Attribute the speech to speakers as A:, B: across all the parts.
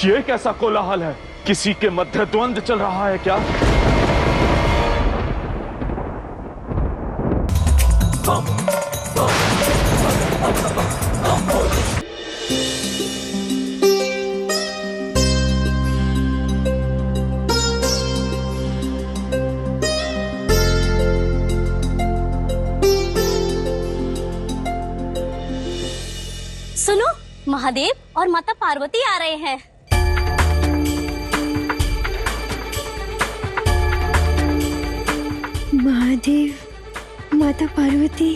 A: ये कैसा कोलाहल है? किसी के मध्य द्वंद्व चल रहा है क्या?
B: सुनो, महादेव और माता पार्वती आ रहे हैं।
C: महादेव, माता पार्वती।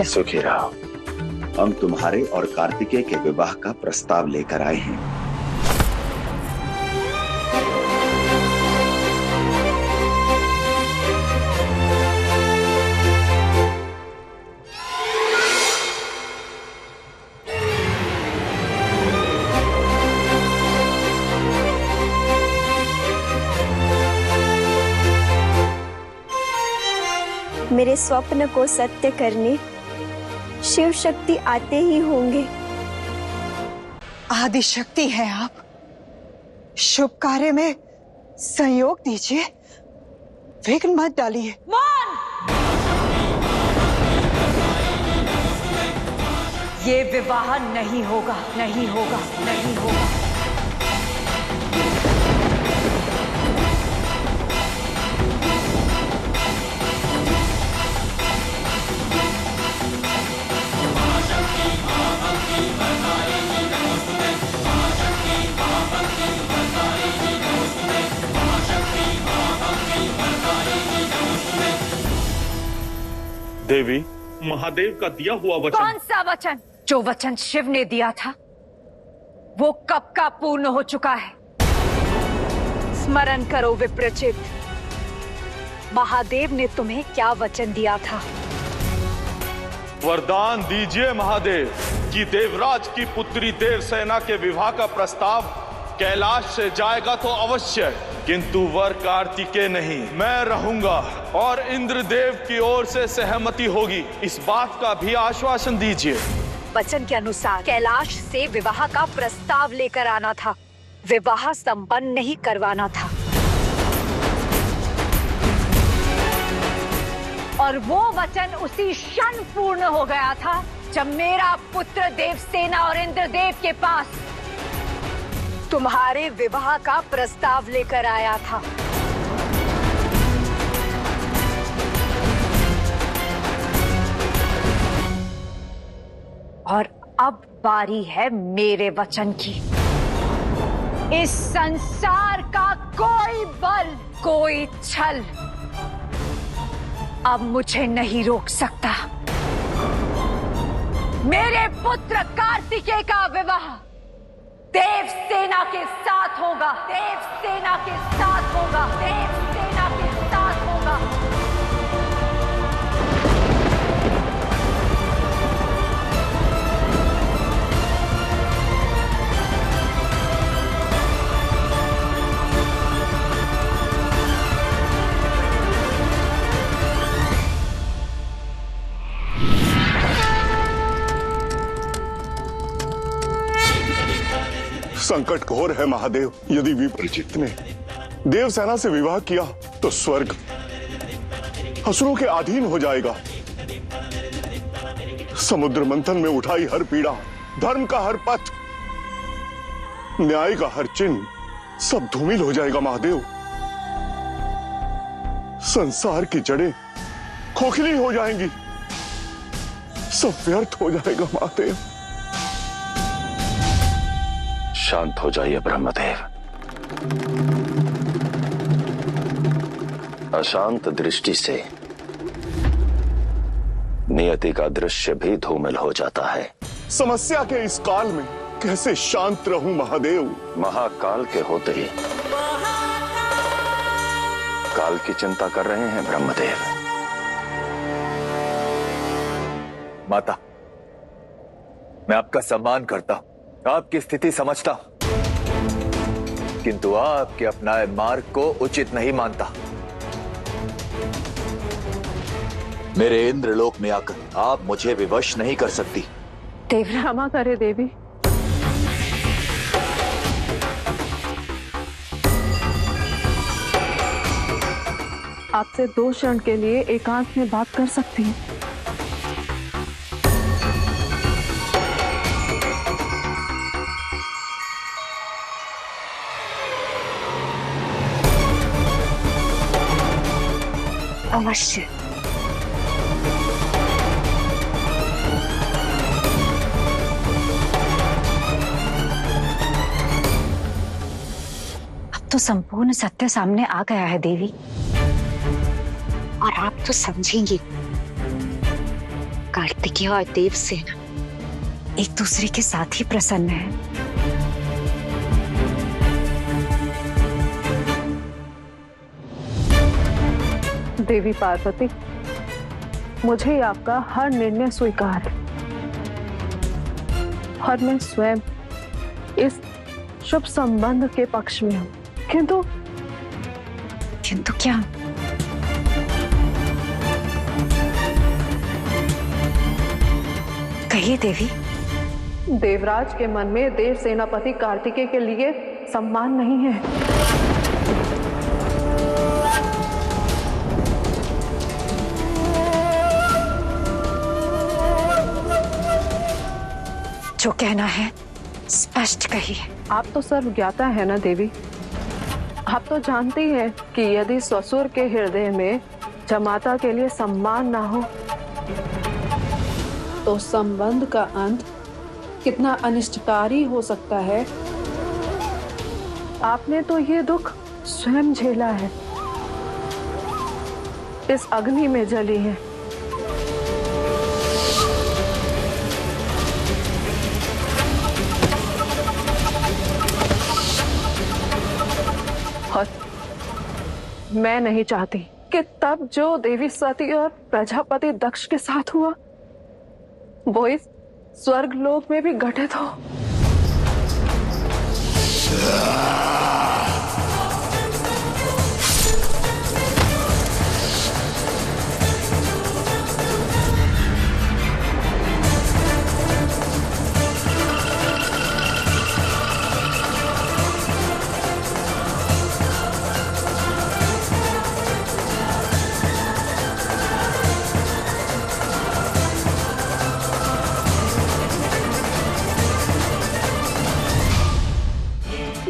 D: सुखी रहो। हम तुम्हारे और कार्तिकेय के विवाह का प्रस्ताव लेकर आए हैं।
C: मेरे स्वप्न को सत्य करने शिव शक्ति आते ही होंगे।
E: आदि शक्ति है आप, शुभ कार्य में सहयोग दीजिए, विघ्न मत डालिए।
F: ये विवाह नहीं होगा, नहीं होगा, नहीं होगा।
A: देवी, महादेव का दिया हुआ वचन।
F: कौन सा वचन? जो वचन शिव ने दिया था वो कब का पूर्ण हो चुका है। स्मरण करो विप्रचित, महादेव ने तुम्हें क्या वचन दिया था?
A: वरदान दीजिए महादेव कि देवराज की पुत्री देवसेना के विवाह का प्रस्ताव कैलाश से जाएगा तो अवश्य, किंतु वर कार्तिकेय नहीं, मैं रहूंगा और इंद्रदेव की ओर से सहमति होगी, इस बात का भी आश्वासन दीजिए।
F: वचन के अनुसार कैलाश से विवाह का प्रस्ताव लेकर आना था, विवाह संपन्न नहीं करवाना था। और वो वचन उसी क्षण पूर्ण हो गया था जब मेरा पुत्र देवसेना और इंद्रदेव के पास तुम्हारे विवाह का प्रस्ताव लेकर आया था। और अब बारी है मेरे वचन की। इस संसार का कोई बल, कोई छल अब मुझे नहीं रोक सकता। मेरे पुत्र कार्तिकेय का विवाह देवसेना के साथ होगा, देवसेना के साथ होगा, देवसेना के साथ होगा।
G: संकट घोर है महादेव। यदि विप्रचित ने देवसेना से विवाह किया तो स्वर्ग असुरों के अधीन हो जाएगा। समुद्र मंथन में उठाई हर पीड़ा, धर्म का हर पथ, न्याय का हर चिन्ह सब धूमिल हो जाएगा महादेव। संसार की जड़ें खोखली हो जाएंगी, सब व्यर्थ हो जाएगा महादेव।
D: शांत हो जाइए ब्रह्मदेव। अशांत दृष्टि से नियति का दृश्य भी धूमिल हो जाता है।
G: समस्या के इस काल में कैसे शांत रहूं महादेव?
D: महाकाल के होते ही काल की चिंता कर रहे हैं ब्रह्मदेव।
H: माता, मैं आपका सम्मान करता हूं, आपकी स्थिति समझता हूं, किंतु आपके अपनाए मार्ग को उचित नहीं मानता। मेरे इंद्रलोक में आकर आप मुझे विवश नहीं कर सकती।
F: देवी क्षमा करे देवी। आपसे 2 क्षण के लिए एकांत में बात कर सकती हूँ।
C: अवश्य।
I: अब तो संपूर्ण सत्य सामने आ गया है देवी, और आप तो समझेंगी, कार्तिकेय और देवसेना एक दूसरे के साथ ही प्रसन्न है।
F: देवी पार्वती, मुझे आपका हर निर्णय स्वीकार है और मैं स्वयं इस शुभ संबंध के पक्ष में हूँ। किंतु
I: क्या? कहिए देवी।
F: देवराज के मन में देव सेनापति कार्तिकेय के लिए सम्मान नहीं है।
I: जो कहना है स्पष्ट कहिए।
F: आप तो सर्वज्ञाता है ना देवी। आप तो जानती हैं कि यदि ससुर के हृदय में जमाता के लिए सम्मान ना हो तो संबंध का अंत कितना अनिष्टकारी हो सकता है। आपने तो ये दुख स्वयं झेला है, इस अग्नि में जली है। और मैं नहीं चाहती कि तब जो देवी सती और प्रजापति दक्ष के साथ हुआ वो इस स्वर्ग लोक में भी घटित हो।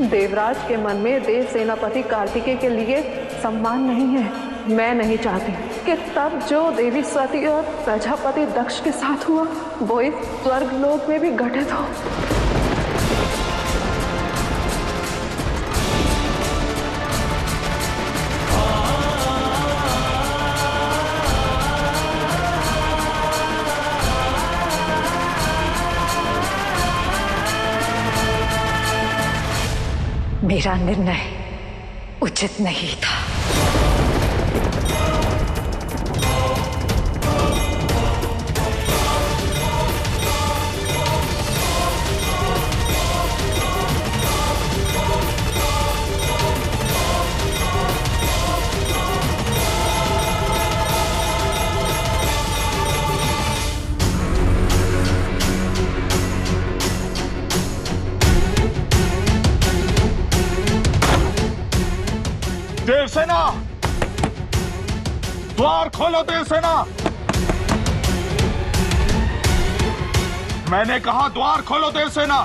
F: देवराज के मन में देव सेनापति कार्तिकेय के लिए सम्मान नहीं है। मैं नहीं चाहती कि तब जो देवी सती और प्रजापति दक्ष के साथ हुआ वो इस स्वर्ग लोक में भी घटित हो।
I: मेरा निर्णय उचित नहीं था।
A: देवसेना, द्वार खोलो देवसेना। मैंने कहा द्वार खोलो देवसेना।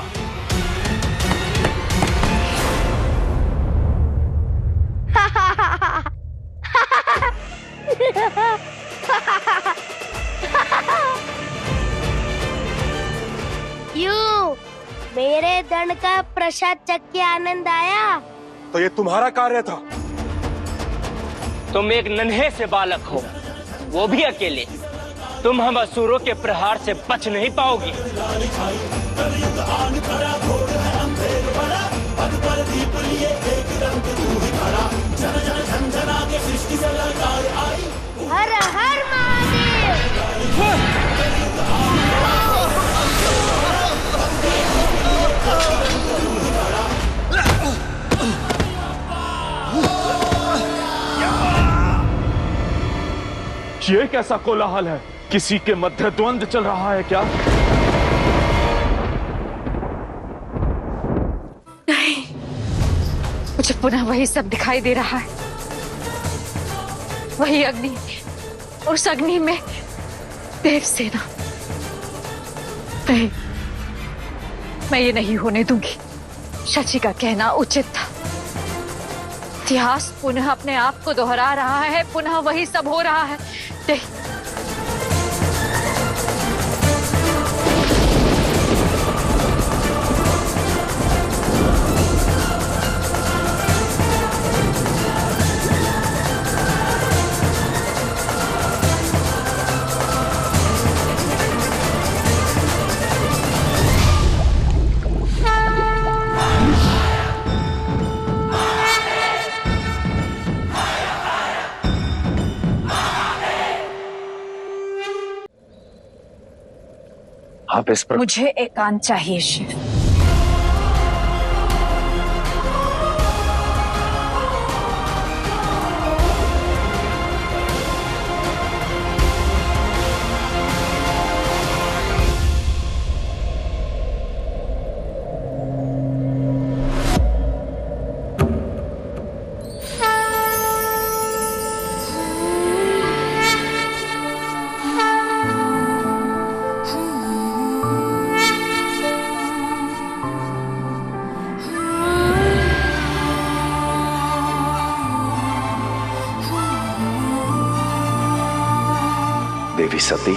J: क्यों? मेरे दंड का प्रसाद चख के आनंद आया?
K: तो ये तुम्हारा कार्य था।
L: तुम एक नन्हे से बालक हो, वो भी अकेले। तुम हम असुरों के प्रहार से बच नहीं पाओगे।
J: हर हर महादेव।
A: ये कैसा कोलाहल है? किसी के मध्य द्वंद्व चल रहा है क्या?
I: नहीं, मुझे पुनः वही सब दिखाई दे रहा है। वही अग्नि, उस अग्नि में देवसेना। नहीं, मैं ये नहीं होने दूंगी। शची का कहना उचित था। इतिहास पुनः अपने आप को दोहरा रहा है, पुनः वही सब हो रहा है। नहीं,
H: आप इस पर
I: मुझे एकांत चाहिए शिव।
D: देवी सती,